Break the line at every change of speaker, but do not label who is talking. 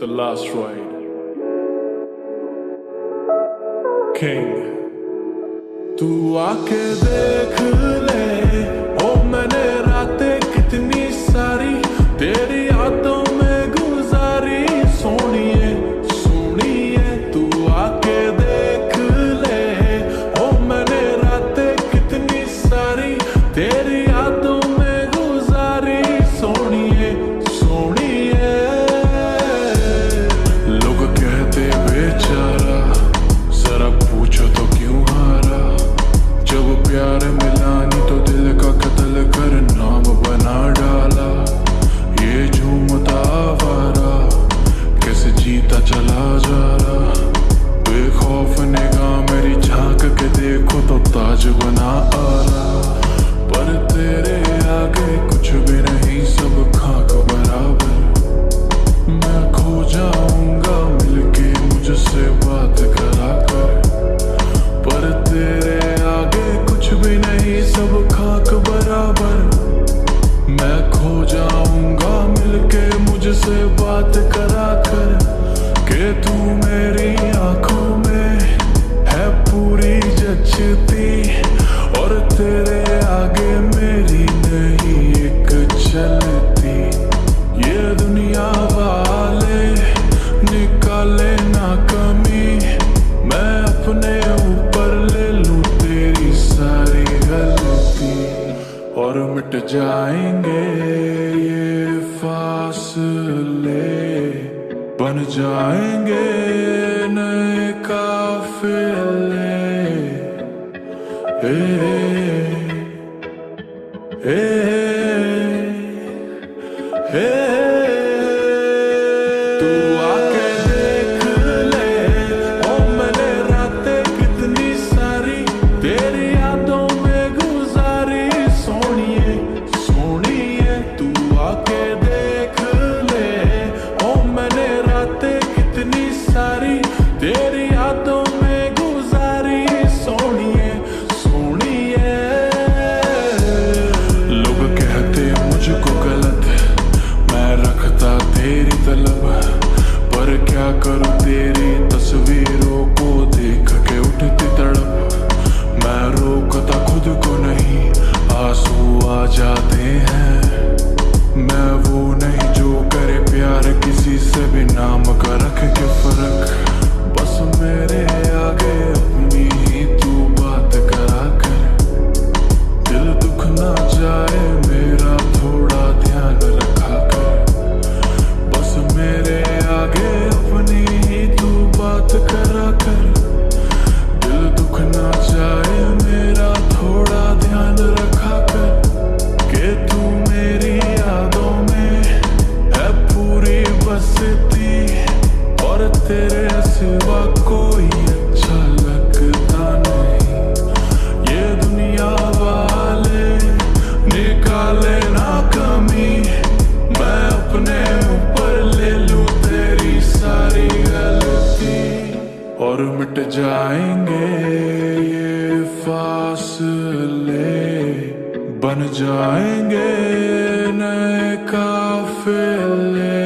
The last ride. King. तू आके देख ले, ओ मैंने रातें कितनी सारी तेरी यादों में गुजारी। सोनिए सोनिए तू आके देख ले, ओ मैंने रातें कितनी सारी तेरी यादों में गुजारी। सोनिए सोनिए लोग कहते बेचारा, जरा पूछो तो क्यों हारा। जब प्यार मिला नहीं तो दिल का कत्ल कर नाम बना डाला। ये झूमता आवारा कैसे जीता चला जा रहा। बेखौफ निगाह मेरी झांक के देखो तो ताज बना आ रहा। पर तेरे आगे कुछ भी नहीं, सब खाक बराबर। मैं खो जाऊंगा मिलके मुझसे बात करा कर। पर तेरे आगे कुछ भी नहीं, सब खाक बराबर। मैं खो जाऊंगा मिलके मुझसे बात करा कर। के तू मेरी आंखों में है पूरी जचती, और तेरे आगे मेरी नहीं एक चलती। ये दुनिया वाले निकाले ना कमी, मैं अपने ऊपर ले लूं तेरी सारी गलती। और मिट जाएंगे ये फासले, बन जाएंगे नए काफिले। तू आके देख ले, ओ मैंने रातें कितनी सारी तेरी यादों में गुजारी। सोनिए सोनिए तू आके देख ले, ओ मैंने रातें कितनी सारी तेरी यादों में गुजारी। सोनिए सोनिए लोग कहते मुझको गलत, मैं रखता तेरी तलब। पर क्या करूं तेरी तस्वीरों को देख के उठती तड़प। मैं रोकता खुद को नहीं, आंसू आ जाते हैं। मैं वो नहीं जो करे प्यार किसी से भी नाम का रख के फर्क। बस मेरे आगे अपनी ही तू बात करा कर। दिल दुख ना जाए मेरा थोड़ा ध्यान रखा कर। बस मेरे आगे अपनी ही तू बात करा कर। दिल दुख ना जाए मेरा थोड़ा ध्यान रखा कर। के तू मेरी यादों में है पूरी बसती, और तेरे सिवा कोई अच्छा लगता नहीं। ये दुनिया वाले निकाले ना कमी, मैं अपने ऊपर ले लूं तेरी सारी गलती। और मिट जाएंगे ये फासले, बन जाएंगे नए काफिले।